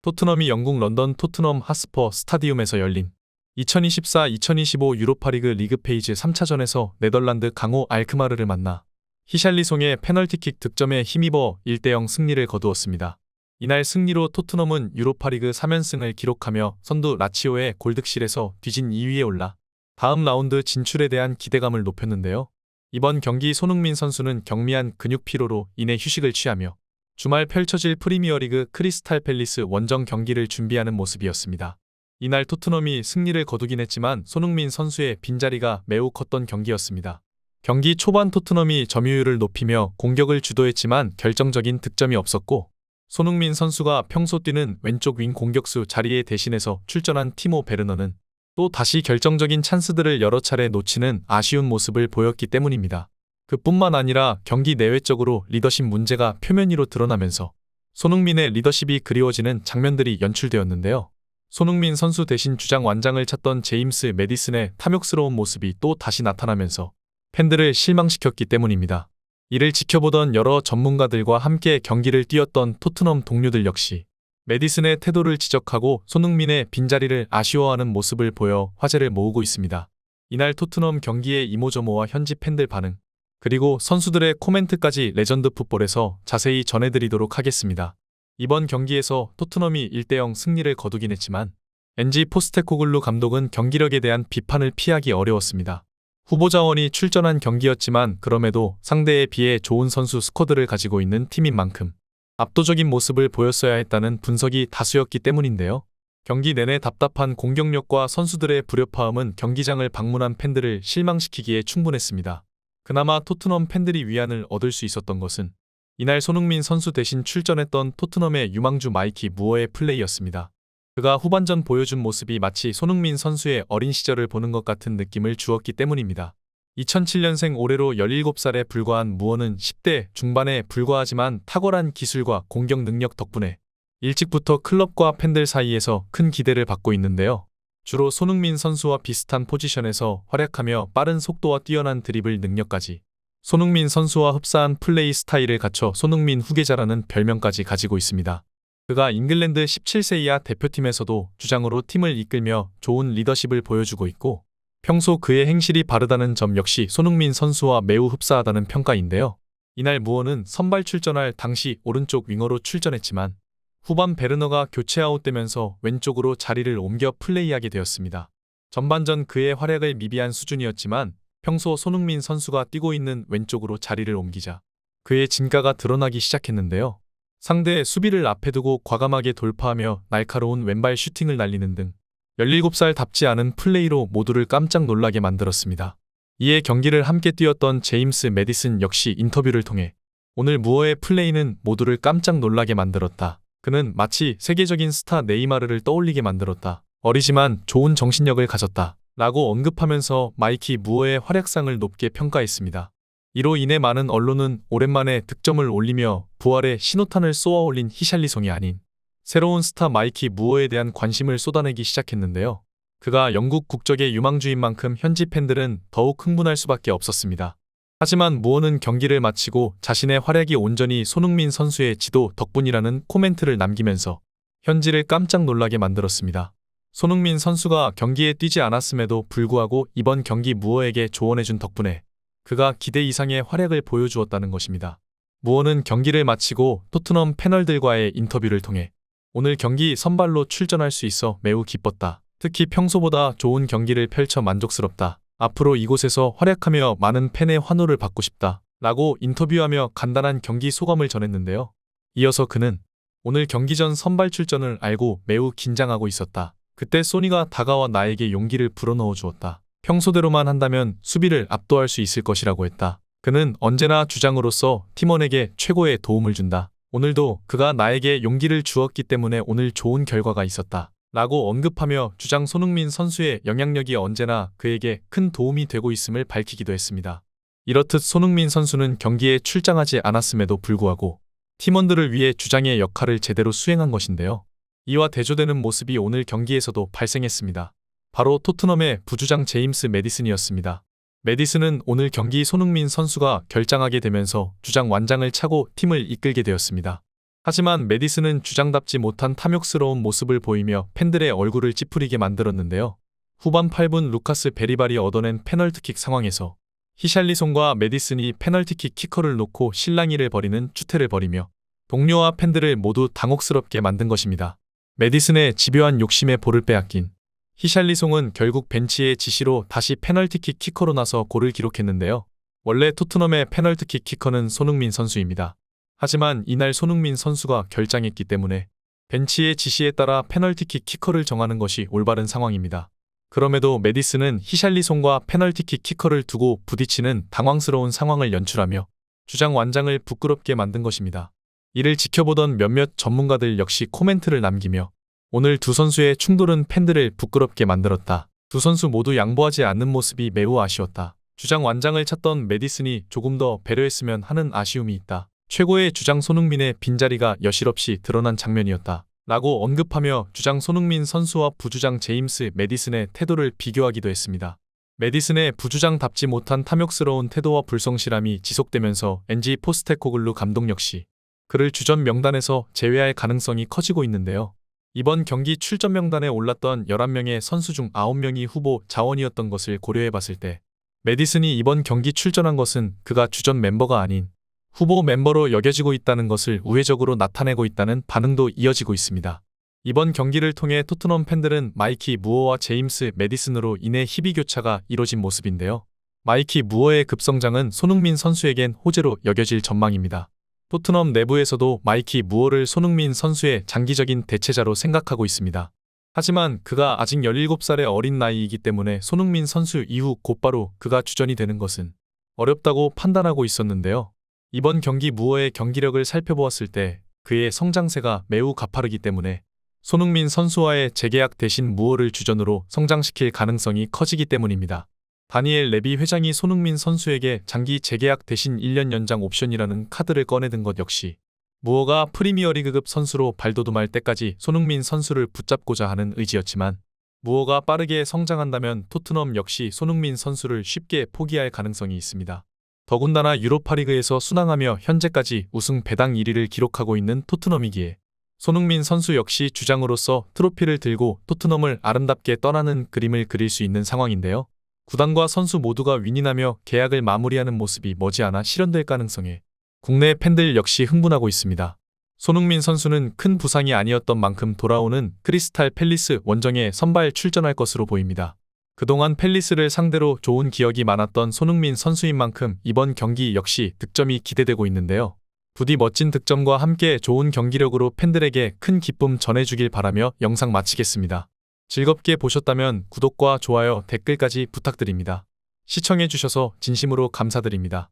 토트넘이 영국 런던 토트넘 하스퍼 스타디움에서 열린 2024-2025 유로파리그 리그 페이지 3차전에서 네덜란드 강호 알크마르를 만나 히샬리송의 페널티킥 득점에 힘입어 1대0 승리를 거두었습니다. 이날 승리로 토트넘은 유로파리그 3연승을 기록하며 선두 라치오의 골득실에서 뒤진 2위에 올라 다음 라운드 진출에 대한 기대감을 높였는데요. 이번 경기 손흥민 선수는 경미한 근육 피로로 인해 휴식을 취하며 주말 펼쳐질 프리미어리그 크리스탈 팰리스 원정 경기를 준비하는 모습이었습니다. 이날 토트넘이 승리를 거두긴 했지만 손흥민 선수의 빈자리가 매우 컸던 경기였습니다. 경기 초반 토트넘이 점유율을 높이며 공격을 주도했지만 결정적인 득점이 없었고 손흥민 선수가 평소 뛰는 왼쪽 윙 공격수 자리에 대신해서 출전한 티모 베르너는 또 다시 결정적인 찬스들을 여러 차례 놓치는 아쉬운 모습을 보였기 때문입니다. 그뿐만 아니라 경기 내외적으로 리더십 문제가 표면 위로 드러나면서 손흥민의 리더십이 그리워지는 장면들이 연출되었는데요. 손흥민 선수 대신 주장 완장을 찾던 제임스 매디슨의 탐욕스러운 모습이 또 다시 나타나면서 팬들을 실망시켰기 때문입니다. 이를 지켜보던 여러 전문가들과 함께 경기를 뛰었던 토트넘 동료들 역시 매디슨의 태도를 지적하고 손흥민의 빈자리를 아쉬워하는 모습을 보여 화제를 모으고 있습니다. 이날 토트넘 경기의 이모저모와 현지 팬들 반응, 그리고 선수들의 코멘트까지 레전드 풋볼에서 자세히 전해드리도록 하겠습니다. 이번 경기에서 토트넘이 1대0 승리를 거두긴 했지만 엔지 포스테코글루 감독은 경기력에 대한 비판을 피하기 어려웠습니다. 후보 자원이 출전한 경기였지만 그럼에도 상대에 비해 좋은 선수 스쿼드를 가지고 있는 팀인 만큼 압도적인 모습을 보였어야 했다는 분석이 다수였기 때문인데요. 경기 내내 답답한 공격력과 선수들의 불협화음은 경기장을 방문한 팬들을 실망시키기에 충분했습니다. 그나마 토트넘 팬들이 위안을 얻을 수 있었던 것은 이날 손흥민 선수 대신 출전했던 토트넘의 유망주 마이키 무어의 플레이였습니다. 그가 후반전 보여준 모습이 마치 손흥민 선수의 어린 시절을 보는 것 같은 느낌을 주었기 때문입니다. 2007년생 올해로 17살에 불과한 무어는 10대 중반에 불과하지만 탁월한 기술과 공격 능력 덕분에 일찍부터 클럽과 팬들 사이에서 큰 기대를 받고 있는데요. 주로 손흥민 선수와 비슷한 포지션에서 활약하며 빠른 속도와 뛰어난 드리블 능력까지 손흥민 선수와 흡사한 플레이 스타일을 갖춰 손흥민 후계자라는 별명까지 가지고 있습니다. 그가 잉글랜드 17세 이하 대표팀에서도 주장으로 팀을 이끌며 좋은 리더십을 보여주고 있고 평소 그의 행실이 바르다는 점 역시 손흥민 선수와 매우 흡사하다는 평가인데요. 이날 무어는 선발 출전할 당시 오른쪽 윙어로 출전했지만 후반 베르너가 교체 아웃되면서 왼쪽으로 자리를 옮겨 플레이하게 되었습니다. 전반전 그의 활약을 미비한 수준이었지만 평소 손흥민 선수가 뛰고 있는 왼쪽으로 자리를 옮기자 그의 진가가 드러나기 시작했는데요. 상대의 수비를 앞에 두고 과감하게 돌파하며 날카로운 왼발 슈팅을 날리는 등 17살답지 않은 플레이로 모두를 깜짝 놀라게 만들었습니다. 이에 경기를 함께 뛰었던 제임스 매디슨 역시 인터뷰를 통해 오늘 무어의 플레이는 모두를 깜짝 놀라게 만들었다. 그는 마치 세계적인 스타 네이마르를 떠올리게 만들었다. 어리지만 좋은 정신력을 가졌다. 라고 언급하면서 마이키 무어의 활약상을 높게 평가했습니다. 이로 인해 많은 언론은 오랜만에 득점을 올리며 부활의 신호탄을 쏘아 올린 히샬리송이 아닌 새로운 스타 마이키 무어에 대한 관심을 쏟아내기 시작했는데요. 그가 영국 국적의 유망주인 만큼 현지 팬들은 더욱 흥분할 수밖에 없었습니다. 하지만 무어는 경기를 마치고 자신의 활약이 온전히 손흥민 선수의 지도 덕분이라는 코멘트를 남기면서 현지를 깜짝 놀라게 만들었습니다. 손흥민 선수가 경기에 뛰지 않았음에도 불구하고 이번 경기 무어에게 조언해준 덕분에 그가 기대 이상의 활약을 보여주었다는 것입니다. 무어는 경기를 마치고 토트넘 패널들과의 인터뷰를 통해 오늘 경기 선발로 출전할 수 있어 매우 기뻤다. 특히 평소보다 좋은 경기를 펼쳐 만족스럽다. 앞으로 이곳에서 활약하며 많은 팬의 환호를 받고 싶다. 라고 인터뷰하며 간단한 경기 소감을 전했는데요. 이어서 그는 오늘 경기 전 선발 출전을 알고 매우 긴장하고 있었다. 그때 소니가 다가와 나에게 용기를 불어넣어 주었다. 평소대로만 한다면 수비를 압도할 수 있을 것이라고 했다. 그는 언제나 주장으로서 팀원에게 최고의 도움을 준다. 오늘도 그가 나에게 용기를 주었기 때문에 오늘 좋은 결과가 있었다. 라고 언급하며 주장 손흥민 선수의 영향력이 언제나 그에게 큰 도움이 되고 있음을 밝히기도 했습니다. 이렇듯 손흥민 선수는 경기에 출장하지 않았음에도 불구하고 팀원들을 위해 주장의 역할을 제대로 수행한 것인데요. 이와 대조되는 모습이 오늘 경기에서도 발생했습니다. 바로 토트넘의 부주장 제임스 매디슨이었습니다. 매디슨은 오늘 경기 손흥민 선수가 결장하게 되면서 주장 완장을 차고 팀을 이끌게 되었습니다. 하지만 메디슨은 주장답지 못한 탐욕스러운 모습을 보이며 팬들의 얼굴을 찌푸리게 만들었는데요. 후반 8분 루카스 베리발이 얻어낸 페널티킥 상황에서 히샬리송과 메디슨이 페널티킥 키커를 놓고 실랑이를 벌이는 추태를 벌이며 동료와 팬들을 모두 당혹스럽게 만든 것입니다. 메디슨의 집요한 욕심에 볼을 빼앗긴 히샬리송은 결국 벤치의 지시로 다시 페널티킥 키커로 나서 골을 기록했는데요. 원래 토트넘의 페널티킥 키커는 손흥민 선수입니다. 하지만 이날 손흥민 선수가 결장했기 때문에 벤치의 지시에 따라 페널티킥 키커를 정하는 것이 올바른 상황입니다. 그럼에도 메디슨은 히샬리송과 페널티킥 키커를 두고 부딪히는 당황스러운 상황을 연출하며 주장 완장을 부끄럽게 만든 것입니다. 이를 지켜보던 몇몇 전문가들 역시 코멘트를 남기며 오늘 두 선수의 충돌은 팬들을 부끄럽게 만들었다. 두 선수 모두 양보하지 않는 모습이 매우 아쉬웠다. 주장 완장을 찾던 메디슨이 조금 더 배려했으면 하는 아쉬움이 있다. 최고의 주장 손흥민의 빈자리가 여실없이 드러난 장면이었다. 라고 언급하며 주장 손흥민 선수와 부주장 제임스 메디슨의 태도를 비교하기도 했습니다. 메디슨의 부주장답지 못한 탐욕스러운 태도와 불성실함이 지속되면서 엔지 포스테코글루 감독 역시 그를 주전 명단에서 제외할 가능성이 커지고 있는데요. 이번 경기 출전 명단에 올랐던 11명의 선수 중 9명이 후보 자원이었던 것을 고려해봤을 때 메디슨이 이번 경기 출전한 것은 그가 주전 멤버가 아닌 후보 멤버로 여겨지고 있다는 것을 우회적으로 나타내고 있다는 반응도 이어지고 있습니다. 이번 경기를 통해 토트넘 팬들은 마이키 무어와 제임스 메디슨으로 인해 희비 교차가 이뤄진 모습인데요. 마이키 무어의 급성장은 손흥민 선수에겐 호재로 여겨질 전망입니다. 토트넘 내부에서도 마이키 무어를 손흥민 선수의 장기적인 대체자로 생각하고 있습니다. 하지만 그가 아직 17살의 어린 나이이기 때문에 손흥민 선수 이후 곧바로 그가 주전이 되는 것은 어렵다고 판단하고 있었는데요. 이번 경기 무어의 경기력을 살펴보았을 때 그의 성장세가 매우 가파르기 때문에 손흥민 선수와의 재계약 대신 무어를 주전으로 성장시킬 가능성이 커지기 때문입니다. 다니엘 레비 회장이 손흥민 선수에게 장기 재계약 대신 1년 연장 옵션이라는 카드를 꺼내든 것 역시 무어가 프리미어리그급 선수로 발돋움할 때까지 손흥민 선수를 붙잡고자 하는 의지였지만 무어가 빠르게 성장한다면 토트넘 역시 손흥민 선수를 쉽게 포기할 가능성이 있습니다. 더군다나 유로파리그에서 순항하며 현재까지 우승 배당 1위를 기록하고 있는 토트넘이기에 손흥민 선수 역시 주장으로서 트로피를 들고 토트넘을 아름답게 떠나는 그림을 그릴 수 있는 상황인데요. 구단과 선수 모두가 윈윈하며 계약을 마무리하는 모습이 머지않아 실현될 가능성에 국내 팬들 역시 흥분하고 있습니다. 손흥민 선수는 큰 부상이 아니었던 만큼 돌아오는 크리스탈 팰리스 원정에 선발 출전할 것으로 보입니다. 그동안 팰리스를 상대로 좋은 기억이 많았던 손흥민 선수인 만큼 이번 경기 역시 득점이 기대되고 있는데요. 부디 멋진 득점과 함께 좋은 경기력으로 팬들에게 큰 기쁨 전해주길 바라며 영상 마치겠습니다. 즐겁게 보셨다면 구독과 좋아요, 댓글까지 부탁드립니다. 시청해주셔서 진심으로 감사드립니다.